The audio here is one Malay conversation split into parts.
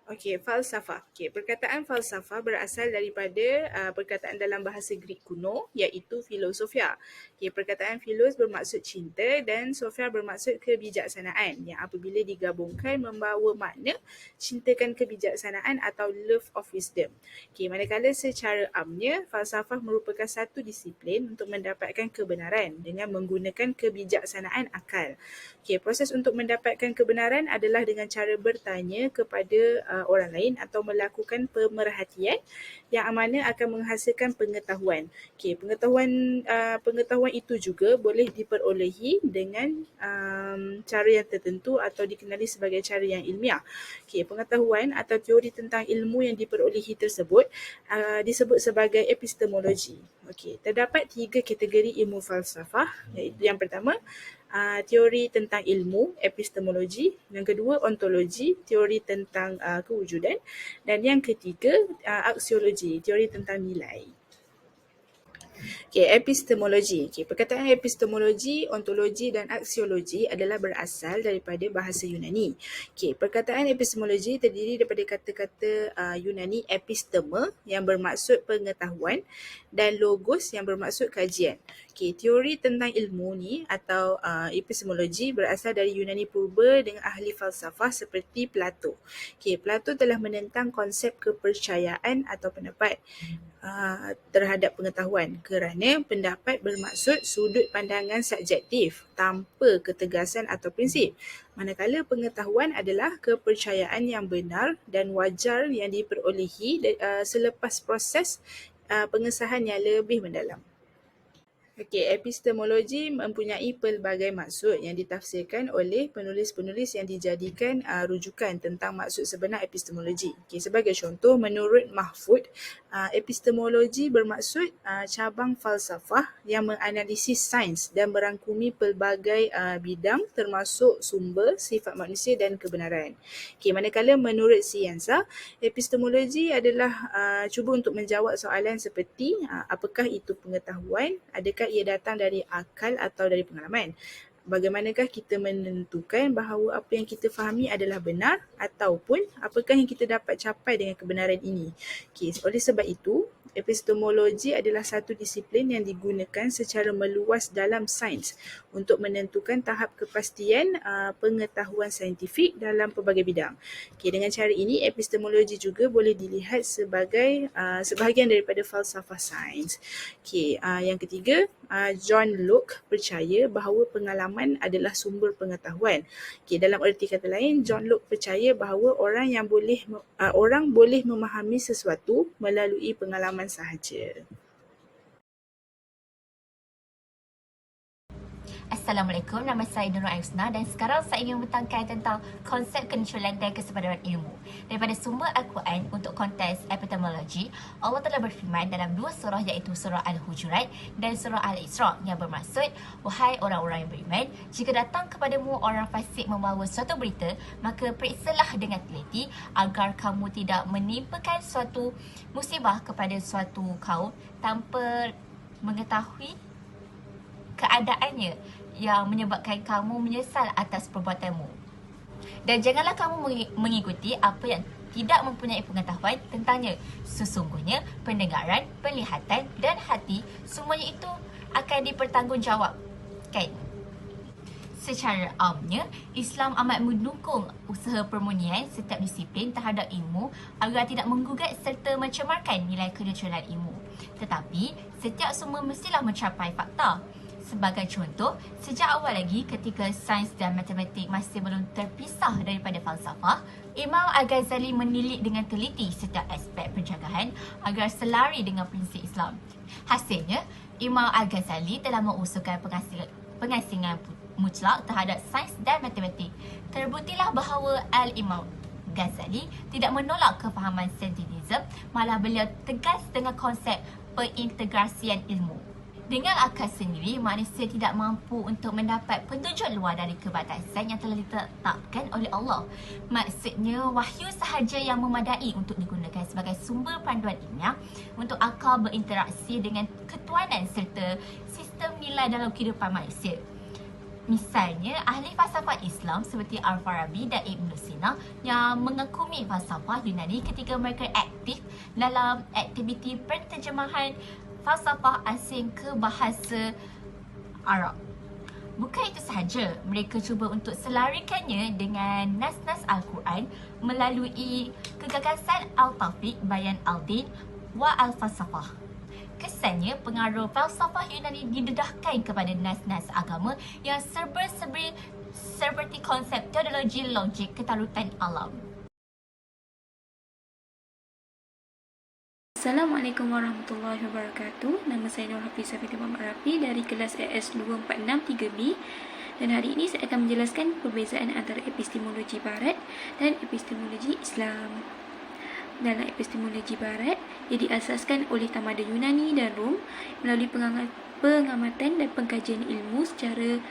Okey, falsafah. Okey, perkataan falsafah berasal daripada perkataan dalam bahasa Greek kuno iaitu filosofia. Okey, perkataan philos bermaksud cinta dan sophia bermaksud kebijaksanaan yang apabila digabungkan membawa makna cintakan kebijaksanaan atau love of wisdom. Okey, manakala secara amnya falsafah merupakan satu disiplin untuk mendapatkan kebenaran dengan menggunakan kebijaksanaan akal. Okey, proses untuk mendapatkan kebenaran adalah dengan cara bertanya kepada orang lain atau melakukan pemerhatian yang mana akan menghasilkan pengetahuan. Okey, pengetahuan itu juga boleh diperolehi dengan cara yang tertentu atau dikenali sebagai cara yang ilmiah. Okey, pengetahuan atau teori tentang ilmu yang diperolehi tersebut disebut sebagai epistemologi. Okey, terdapat 3 kategori ilmu falsafah iaitu yang pertama teori tentang ilmu, epistemologi, yang kedua ontologi, teori tentang kewujudan, dan yang ketiga aksiologi, teori tentang nilai. Okey, epistemologi. Okey, perkataan epistemologi, ontologi dan aksiologi adalah berasal daripada bahasa Yunani. Okey, perkataan epistemologi terdiri daripada kata-kata Yunani episteme yang bermaksud pengetahuan dan logos yang bermaksud kajian. Okey, teori tentang ilmu ni atau epistemologi berasal dari Yunani purba dengan ahli falsafah seperti Plato. Okey, Plato telah menentang konsep kepercayaan atau pendapat terhadap pengetahuan kerana pendapat bermaksud sudut pandangan subjektif tanpa ketegasan atau prinsip. Manakala pengetahuan adalah kepercayaan yang benar dan wajar yang diperolehi selepas proses pengesahan yang lebih mendalam. Okey, epistemologi mempunyai pelbagai maksud yang ditafsirkan oleh penulis-penulis yang dijadikan rujukan tentang maksud sebenar epistemologi. Okey, sebagai contoh, menurut Mahfud, epistemologi bermaksud cabang falsafah yang menganalisis sains dan merangkumi pelbagai bidang termasuk sumber, sifat manusia dan kebenaran. Okey, manakala menurut Siansa, epistemologi adalah cuba untuk menjawab soalan seperti apakah itu pengetahuan, adakah ia datang dari akal atau dari pengalaman. Bagaimanakah kita menentukan bahawa apa yang kita fahami adalah benar ataupun apakah yang kita dapat capai dengan kebenaran ini. Okay, oleh sebab itu, epistemologi adalah satu disiplin yang digunakan secara meluas dalam sains untuk menentukan tahap kepastian pengetahuan saintifik dalam pelbagai bidang. Okay, dengan cara ini, epistemologi juga boleh dilihat sebagai sebahagian daripada falsafah sains. Okay, yang ketiga, John Locke percaya bahawa pengalaman adalah sumber pengetahuan. Okay, dalam erti kata lain, John Locke percaya bahawa orang boleh memahami sesuatu melalui pengalaman sahaja. Assalamualaikum, nama saya Nurul Aisna dan sekarang saya ingin membentangkan tentang konsep kenecualian dan kesedaran ilmu. Daripada sumber Al-Quran untuk konteks epistemologi, Allah telah berfirman dalam dua surah iaitu surah Al-Hujurat dan surah Al-Isra yang bermaksud, wahai orang-orang yang beriman, jika datang kepadamu orang fasik membawa suatu berita, maka periksalah dengan teliti agar kamu tidak menimpakan suatu musibah kepada suatu kaum tanpa mengetahui keadaannya yang menyebabkan kamu menyesal atas perbuatanmu. Dan janganlah kamu mengikuti apa yang tidak mempunyai pengetahuan tentangnya. Sesungguhnya pendengaran, penglihatan dan hati semuanya itu akan dipertanggungjawabkan. Secara amnya, Islam amat mendukung usaha permunian setiap disiplin terhadap ilmu agar tidak menggugat serta mencemarkan nilai kenecualian ilmu. Tetapi, setiap sumber mestilah mencapai fakta. Sebagai contoh, sejak awal lagi ketika sains dan matematik masih belum terpisah daripada falsafah, Imam Al-Ghazali menilik dengan teliti setiap aspek pencegahan agar selari dengan prinsip Islam. Hasilnya, Imam Al-Ghazali telah mengusulkan pengasingan mutlak terhadap sains dan matematik. Terbuktilah bahawa Al-Imam Ghazali tidak menolak kefahaman saintisme, malah beliau tegas dengan konsep pengintegrasian ilmu. Dengan akal sendiri, manusia tidak mampu untuk mendapat petunjuk luar dari kebatasan yang telah ditetapkan oleh Allah. Maksudnya, wahyu sahaja yang memadai untuk digunakan sebagai sumber panduan ilmiah untuk akal berinteraksi dengan ketuanan serta sistem nilai dalam kehidupan manusia. Misalnya, ahli falsafah Islam seperti Al-Farabi dan Ibn Sina yang mengagumi falsafah Yunani ketika mereka aktif dalam aktiviti penterjemahan falsafah asing ke bahasa Arab. Bukan itu sahaja, mereka cuba untuk selarikannya dengan nas-nas Al-Quran melalui kegagasan Al-Tafiq Bayan Al-Din wa Al-Falsafah. Kesannya, pengaruh falsafah Yunani didedahkan kepada nas-nas agama yang serba-serbi seperti konsep teologi logik ketarutan alam. Assalamualaikum warahmatullahi wabarakatuh. Nama saya Nur Hafizah Fatimah Muhammad Rafi dari kelas AS 246-3B. Dan hari ini saya akan menjelaskan perbezaan antara epistemologi barat dan epistemologi Islam. Dalam epistemologi barat, ia diasaskan oleh tamadun Yunani dan Rom melalui pengamatan dan pengkajian ilmu secara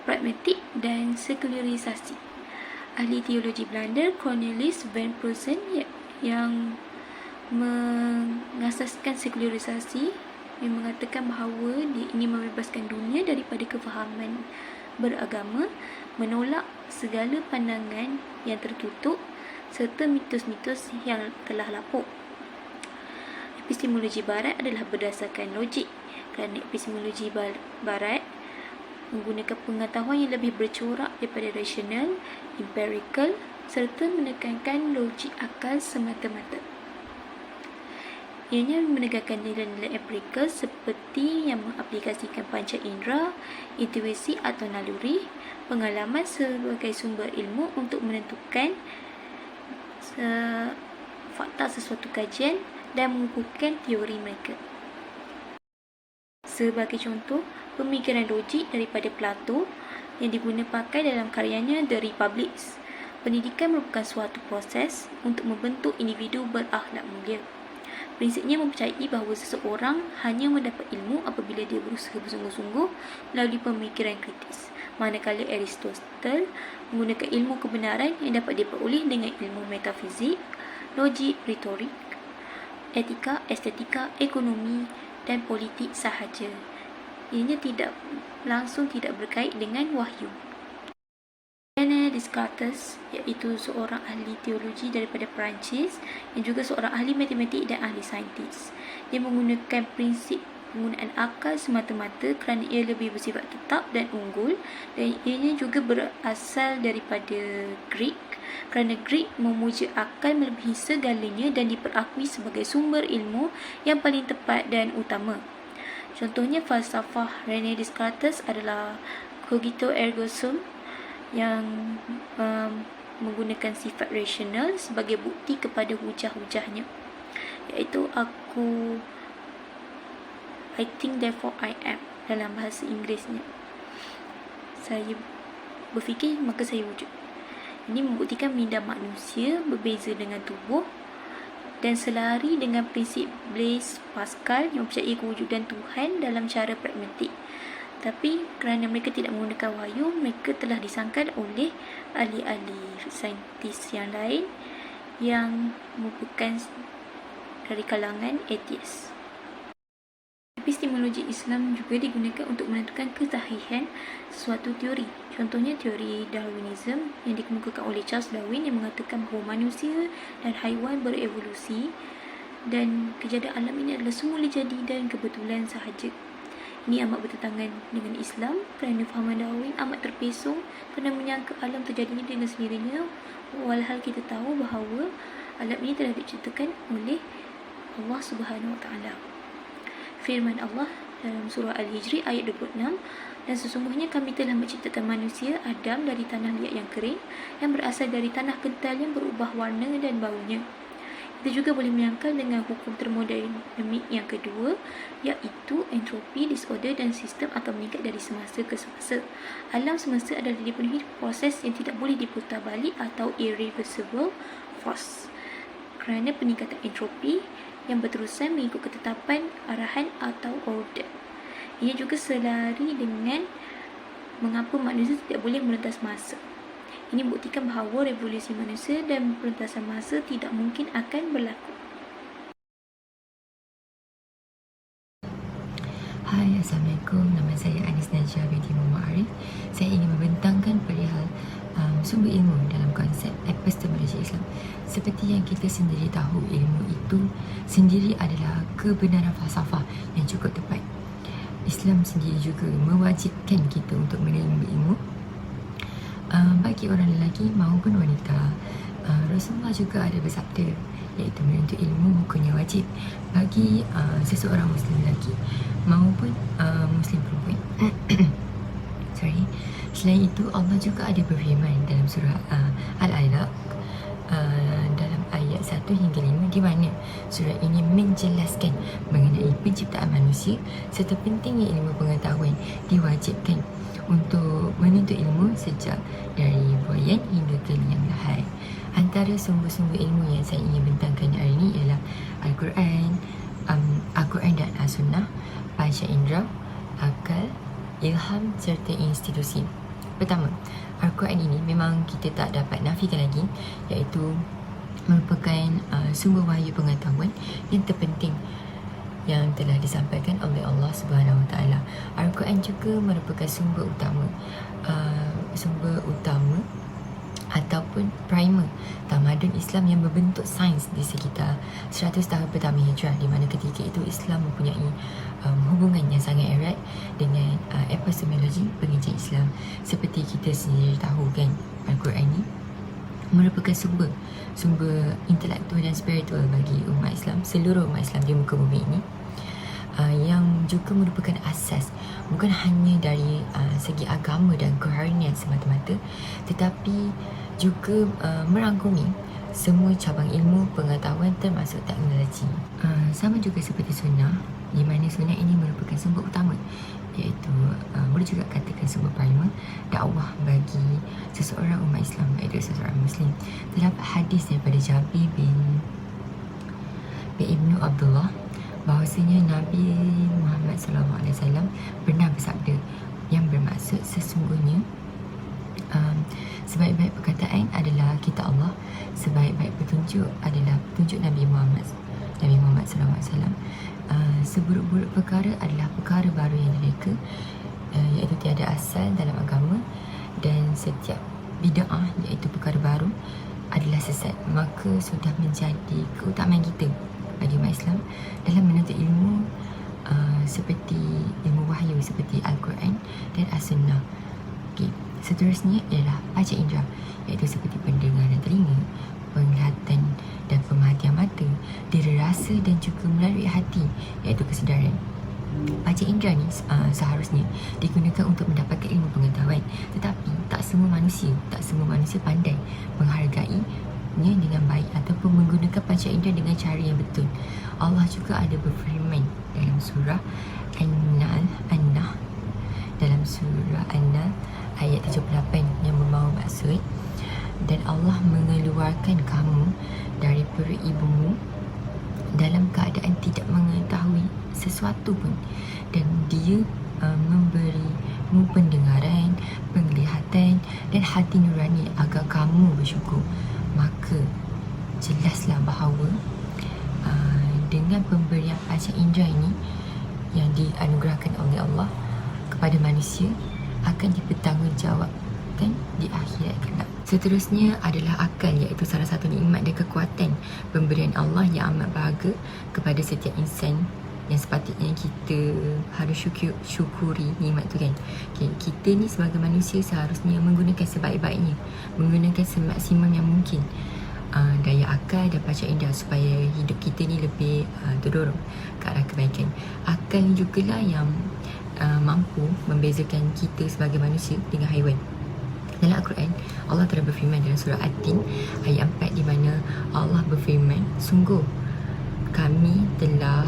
pragmatik dan sekularisasi. Ahli teologi Belanda Cornelis van Prusen yang mengasaskan sekularisasi yang mengatakan bahawa dia ingin membebaskan dunia daripada kefahaman beragama, menolak segala pandangan yang tertutup serta mitos-mitos yang telah lapuk. Epistemologi barat adalah berdasarkan logik, kerana epistemologi barat menggunakan pengetahuan yang lebih bercorak daripada rasional, empirical serta menekankan logik akal semata-mata. Ianya menegakkan nilai-nilai empirikal seperti yang mengaplikasikan panca indera, intuisi atau naluri, pengalaman sebagai sumber ilmu untuk menentukan fakta sesuatu kajian dan mengukuhkan teori mereka. Sebagai contoh, pemikiran logik daripada Plato yang diguna pakai dalam karyanya The Republic. Pendidikan merupakan suatu proses untuk membentuk individu berakhlak mulia. Prinsipnya mempercayai bahawa seseorang hanya mendapat ilmu apabila dia berusaha bersungguh-sungguh melalui pemikiran kritis. Manakala Aristotle menggunakan ilmu kebenaran yang dapat diperoleh dengan ilmu metafizik, logik, retorik, etika, estetika, ekonomi dan politik sahaja. Ianya tidak berkait dengan wahyu. René Descartes, iaitu seorang ahli teologi daripada Perancis yang juga seorang ahli matematik dan ahli saintis. Dia menggunakan prinsip penggunaan akal semata-mata kerana ia lebih bersifat tetap dan unggul, dan ianya juga berasal daripada Greek kerana Greek memuja akal melebihi segalanya dan diperakui sebagai sumber ilmu yang paling tepat dan utama. Contohnya falsafah René Descartes adalah cogito ergo sum yang menggunakan sifat rasional sebagai bukti kepada hujah-hujahnya, iaitu I think therefore I am dalam bahasa Inggerisnya. Saya berfikir maka saya wujud. Ini membuktikan minda manusia berbeza dengan tubuh dan selari dengan prinsip Blaise Pascal yang mempercayai kewujudan Tuhan dalam cara pragmatik. Tapi kerana mereka tidak menggunakan wahyu, mereka telah disangkal oleh ahli-ahli saintis yang lain yang merupakan dari kalangan atheist. Epistemologi Islam juga digunakan untuk menentukan kesahihan sesuatu teori. Contohnya teori Darwinism yang dikemukakan oleh Charles Darwin yang mengatakan bahawa manusia dan haiwan berevolusi dan kejadian alam ini adalah semula jadi dan kebetulan sahaja. Ini amat bertentangan dengan Islam kerana fahaman Darwin amat terpesong kerana menyangka alam terjadinya dengan sendirinya, walhal kita tahu bahawa alam ini telah diciptakan oleh Allah Subhanahu Wa Taala. Firman Allah dalam surah Al-Hijri ayat 26, dan sesungguhnya kami telah menciptakan manusia Adam dari tanah liat yang kering yang berasal dari tanah kental yang berubah warna dan baunya. Kita juga boleh menyangkal dengan hukum termodinamik yang kedua, iaitu entropi, disorder dan sistem atau meningkat dari semasa ke semasa. Alam semesta adalah dipenuhi proses yang tidak boleh diputar balik atau irreversible force kerana peningkatan entropi yang berterusan mengikut ketetapan, arahan atau order. Ia juga selari dengan mengapa manusia tidak boleh merentas masa. Ini membuktikan bahawa revolusi manusia dan perentasan masa tidak mungkin akan berlaku. Hai, Assalamualaikum, nama saya Anis Najah binti Muhammad Arif. Saya ingin membentangkan perihal sumber ilmu dalam konsep epistemologi Islam. Seperti yang kita sendiri tahu, ilmu itu sendiri adalah kebenaran falsafah yang cukup tepat. Islam sendiri juga mewajibkan kita untuk menerima ilmu bagi orang lelaki maupun wanita. Rasulullah juga ada bersabda, iaitu menuntut ilmu hukumnya wajib bagi seseorang Muslim lelaki maupun Muslim perempuan. Sorry. Selain itu, Allah juga ada berfirman dalam surah Al-Alaq dalam ayat 1 hingga 5, di mana surah ini menjelaskan mengenai penciptaan manusia serta pentingnya ilmu pengetahuan diwajibkan untuk menuntut ilmu sejak dari buayan hingga ke liang lahat. Antara sumber-sumber ilmu yang saya ingin bentangkan hari ini ialah Al-Quran, Al-Quran dan As-Sunnah, panca indera, akal, ilham serta institusi. Pertama, Al-Quran ini memang kita tak dapat nafikan lagi, iaitu merupakan sumber wahyu pengetahuan yang terpenting yang telah disampaikan oleh Allah Subhanahu Wa Taala. Al-Quran juga merupakan sumber utama ataupun primer tamadun Islam yang berbentuk sains di sekitar 100 tahun pertama Hijrah, di mana ketika itu Islam mempunyai hubungan yang sangat erat dengan epistemologi pengajian Islam. Seperti kita sendiri tahu kan, Al-Quran ini merupakan sumber intelektual dan spiritual bagi umat Islam, seluruh umat Islam di muka bumi ini, yang juga merupakan asas bukan hanya dari segi agama dan kerohanian semata-mata, tetapi juga merangkumi semua cabang ilmu pengetahuan termasuk teknologi. Sama juga seperti sunnah, di mana sunnah ini merupakan sumber utama, iaitu boleh juga katakan sumber primer dakwah bagi seseorang umat Islam, iaitu seseorang Muslim. Terdapat hadis daripada Jabir bin Ibnu Abdullah bahawasanya Nabi Muhammad SAW pernah bersabda, yang bermaksud sesungguhnya sebaik-baik perkataan adalah kitab Allah, sebaik-baik petunjuk adalah petunjuk Nabi Muhammad SAW. Seburuk-buruk perkara adalah perkara baru yang direka, iaitu tiada asal dalam agama, dan setiap bid'ah, iaitu perkara baru, adalah sesat. Maka sudah menjadi keutamaan kita bagi umat Islam dalam menuntut ilmu seperti ilmu wahyu seperti Al-Quran dan As-Sunnah. Okay. Seterusnya ialah panca indera, iaitu seperti pendengaran telinga, penglihatan dan pemerhatian mata, dera rasa dan juga melalui hati, iaitu kesedaran. Panca indera ni seharusnya digunakan untuk mendapatkan ilmu pengetahuan, tetapi tak semua manusia pandai menghargainya dengan baik ataupun menggunakan panca indera dengan cara yang betul. Allah juga ada berfirman dalam surah An-Nahl ayat 78 yang membawa maksud, dan Allah mengeluarkan kamu dari perut ibumu dalam keadaan tidak mengetahui sesuatu pun, dan Dia memberimu pendengaran, penglihatan dan hati nurani agar kamu bersyukur. Maka jelaslah bahawa dengan pemberian panca indera ini yang dianugerahkan oleh Allah kepada manusia akan dipertanggungjawabkan di akhirat kelak. Seterusnya adalah akal, iaitu salah satu nikmat dan kekuatan pemberian Allah yang amat berharga kepada setiap insan, yang sepatutnya kita harus syukuri nikmat tu kan. Okay, kita ni sebagai manusia seharusnya menggunakan sebaik-baiknya, menggunakan semaksimum yang mungkin daya akal dan panca indera supaya hidup kita ni lebih terdorong ke arah kebaikan. Akal ni jugalah yang mampu membezakan kita sebagai manusia dengan haiwan. Dalam Al-Quran, Allah telah berfirman dalam surah At-Tin ayat 4, di mana Allah berfirman, sungguh kami telah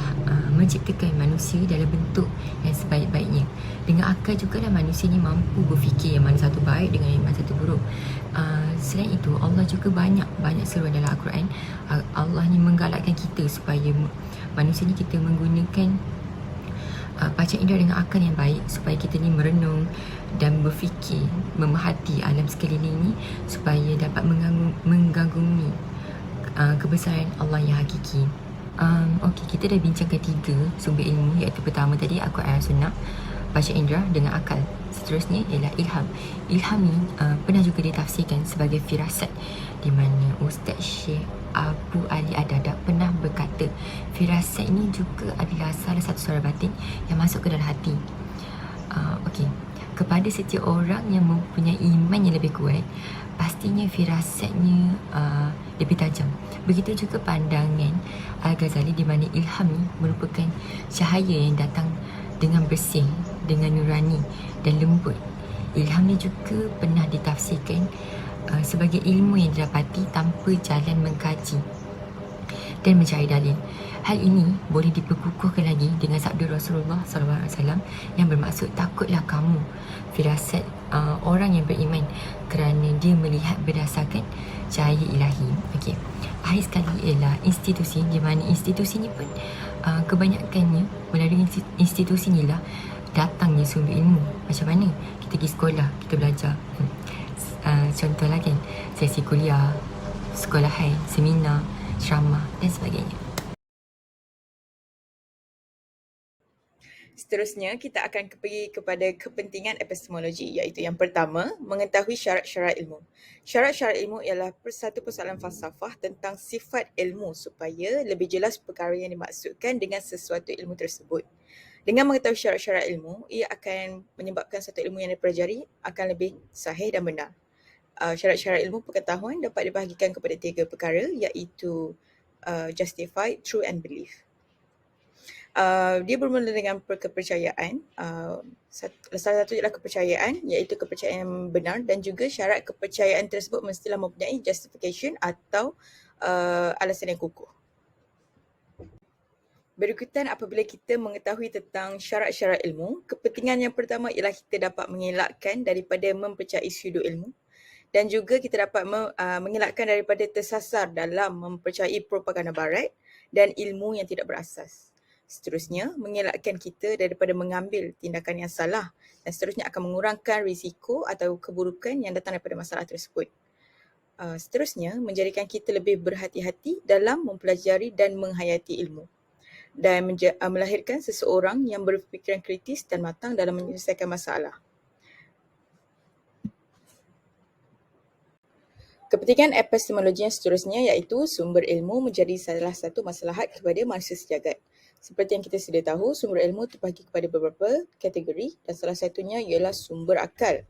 menciptakan manusia dalam bentuk yang sebaik-baiknya. Dengan akal jugalah manusia ni mampu berfikir yang mana satu baik dengan yang mana satu buruk. Selain itu, Allah juga banyak seruan dalam Al-Quran. Allah ni menggalakkan kita supaya manusia ni kita menggunakan panca indera dengan akal yang baik, supaya kita ni merenung dan berfikir, memerhati alam sekeliling ni supaya dapat menggagumi kebesaran Allah yang hakiki. Okey, kita dah bincangkan 3 sumber ilmu, iaitu pertama tadi Al-Quran Sunnah, baca indera dengan akal. Seterusnya ialah ilham. Ilham ni pernah juga ditafsirkan sebagai firasat, di mana Ustaz Syekh Abu Ali Ad-Dadab pernah berkata firasat ini juga adalah salah satu suara batin yang masuk ke dalam hati. Okey, kepada setiap orang yang mempunyai iman yang lebih kuat, pastinya firasatnya lebih tajam. Begitu juga pandangan Al-Ghazali, di mana ilham ni merupakan cahaya yang datang dengan bersih, dengan nurani dan lembut. Ilham ni juga pernah ditafsirkan sebagai ilmu yang didapati tanpa jalan mengkaji dan mencari dalil. Hal ini boleh diperkukuhkan lagi dengan sabda Rasulullah SAW yang bermaksud, takutlah kamu firasat orang yang beriman kerana dia melihat berdasarkan cahaya ilahi. Okey, akhir sekali ialah institusi, di mana institusi ni pun kebanyakannya melalui institusi ni lah datangnya sumber ilmu. Macam mana? Kita pergi sekolah, kita belajar. Contohlah kan, sesi kuliah, sekolahan, seminar, ceramah dan sebagainya. Seterusnya, kita akan pergi kepada kepentingan epistemologi, iaitu yang pertama, mengetahui syarat-syarat ilmu. Syarat-syarat ilmu ialah satu persoalan falsafah tentang sifat ilmu supaya lebih jelas perkara yang dimaksudkan dengan sesuatu ilmu tersebut. Dengan mengetahui syarat-syarat ilmu, ia akan menyebabkan satu ilmu yang dipelajari akan lebih sahih dan benar. Syarat-syarat ilmu pengetahuan dapat dibahagikan kepada 3 perkara, iaitu justified, true and belief. Dia bermula dengan kepercayaan. Salah satu ialah kepercayaan, iaitu kepercayaan yang benar, dan juga syarat kepercayaan tersebut mestilah mempunyai justification atau alasan yang kukuh. Berikutan apabila kita mengetahui tentang syarat-syarat ilmu, kepentingan yang pertama ialah kita dapat mengelakkan daripada mempercayai pseudo ilmu, dan juga kita dapat mengelakkan daripada tersasar dalam mempercayai propaganda barat dan ilmu yang tidak berasas. Seterusnya, mengelakkan kita daripada mengambil tindakan yang salah, dan seterusnya akan mengurangkan risiko atau keburukan yang datang daripada masalah tersebut. Seterusnya, menjadikan kita lebih berhati-hati dalam mempelajari dan menghayati ilmu, dan melahirkan seseorang yang berfikiran kritis dan matang dalam menyelesaikan masalah. Kepentingan epistemologi yang seterusnya iaitu sumber ilmu menjadi salah satu maslahat kepada manusia sejagat. Seperti yang kita sedia tahu, sumber ilmu terbahagi kepada beberapa kategori dan salah satunya ialah sumber akal.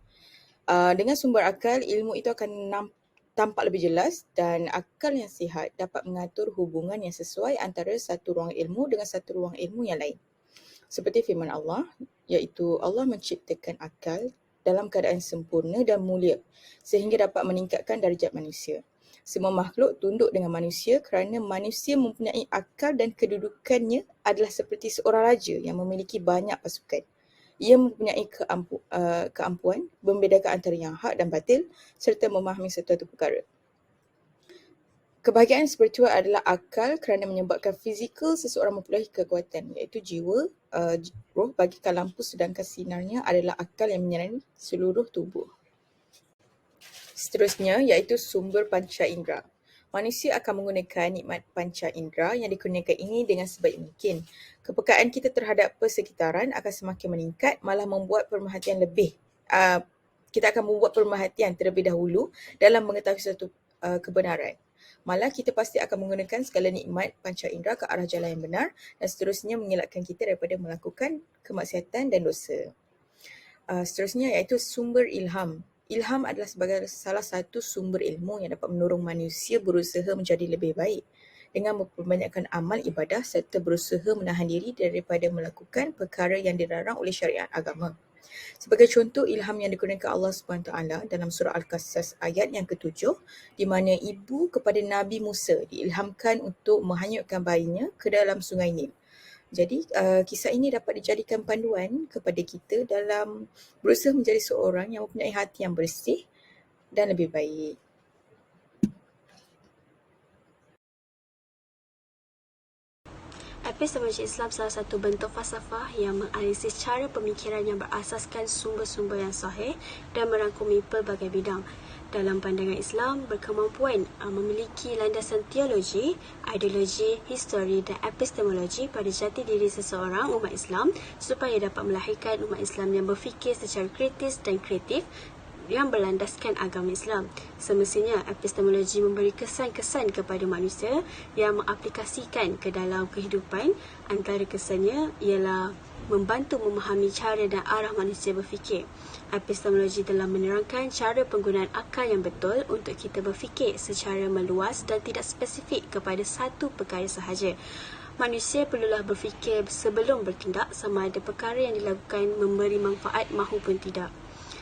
Dengan sumber akal, ilmu itu akan tampak lebih jelas, dan akal yang sihat dapat mengatur hubungan yang sesuai antara satu ruang ilmu dengan satu ruang ilmu yang lain. Seperti firman Allah, iaitu Allah menciptakan akal dalam keadaan sempurna dan mulia sehingga dapat meningkatkan darjat manusia. Semua makhluk tunduk dengan manusia kerana manusia mempunyai akal dan kedudukannya adalah seperti seorang raja yang memiliki banyak pasukan. Ia mempunyai keampuan, membedakan antara yang hak dan batil serta memahami sesuatu perkara. Kebahagiaan spiritual adalah akal kerana menyebabkan fizikal seseorang mempunyai kekuatan, iaitu jiwa, roh bagikan lampu, sedangkan sinarnya adalah akal yang menyinari seluruh tubuh. Seterusnya iaitu sumber panca indera. Manusia akan menggunakan nikmat panca indera yang dikurniakan ini dengan sebaik mungkin. Kepekaan kita terhadap persekitaran akan semakin meningkat, malah membuat pemerhatian lebih. Kita akan membuat pemerhatian terlebih dahulu dalam mengetahui suatu kebenaran. Malah kita pasti akan menggunakan segala nikmat panca indera ke arah jalan yang benar, dan seterusnya mengelakkan kita daripada melakukan kemaksiatan dan dosa. Seterusnya iaitu sumber ilham. Ilham adalah sebagai salah satu sumber ilmu yang dapat mendorong manusia berusaha menjadi lebih baik dengan memperbanyakkan amal ibadah serta berusaha menahan diri daripada melakukan perkara yang dilarang oleh syariat agama. Sebagai contoh, ilham yang dikurniakan Allah SWT dalam surah Al-Qasas ayat yang ke-7, di mana ibu kepada Nabi Musa diilhamkan untuk menghanyutkan bayinya ke dalam sungai Nil. Jadi, kisah ini dapat dijadikan panduan kepada kita dalam berusaha menjadi seorang yang mempunyai hati yang bersih dan lebih baik. Epistemologi Islam salah satu bentuk falsafah yang menganalisis cara pemikiran yang berasaskan sumber-sumber yang sahih dan merangkumi pelbagai bidang. Dalam pandangan Islam, berkemampuan memiliki landasan teologi, ideologi, histori dan epistemologi pada jati diri seseorang umat Islam supaya dapat melahirkan umat Islam yang berfikir secara kritis dan kreatif yang berlandaskan agama Islam. Semestinya epistemologi memberi kesan-kesan kepada manusia yang mengaplikasikan ke dalam kehidupan. Antara kesannya ialah membantu memahami cara dan arah manusia berfikir. Epistemologi telah menerangkan cara penggunaan akal yang betul untuk kita berfikir secara meluas dan tidak spesifik kepada satu perkara sahaja. Manusia perlulah berfikir sebelum bertindak sama ada perkara yang dilakukan memberi manfaat mahupun tidak.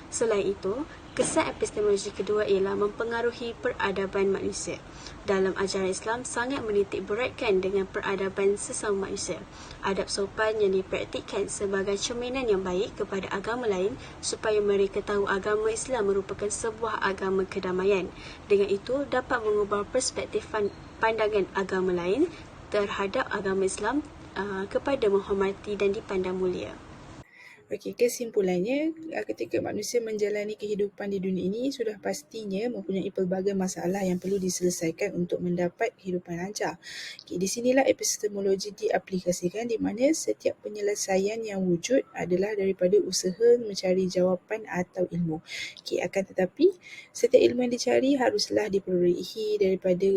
Selain itu, kesan epistemologi kedua ialah mempengaruhi peradaban manusia. Dalam ajaran Islam sangat menitik beratkan dengan peradaban sesama manusia. Adab sopan yang dipraktikkan sebagai cerminan yang baik kepada agama lain supaya mereka tahu agama Islam merupakan sebuah agama kedamaian. Dengan itu, dapat mengubah perspektif pandangan agama lain terhadap agama Islam kepada menghormati dan dipandang mulia. Okey, kesimpulannya, ketika manusia menjalani kehidupan di dunia ini, sudah pastinya mempunyai pelbagai masalah yang perlu diselesaikan untuk mendapat kehidupan lancar. Okey, di sinilah epistemologi diaplikasikan, di mana setiap penyelesaian yang wujud adalah daripada usaha mencari jawapan atau ilmu. Okey, akan tetapi, setiap ilmu yang dicari haruslah diperolehi daripada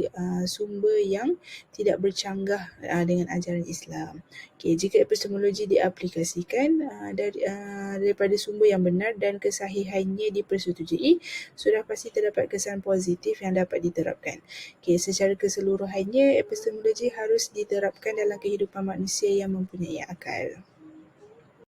sumber yang tidak bercanggah dengan ajaran Islam. Okey, jika epistemologi diaplikasikan daripada sumber yang benar dan kesahihannya dipersetujui, sudah pasti terdapat kesan positif yang dapat diterapkan. Okey, secara keseluruhannya epistemologi harus diterapkan dalam kehidupan manusia yang mempunyai akal.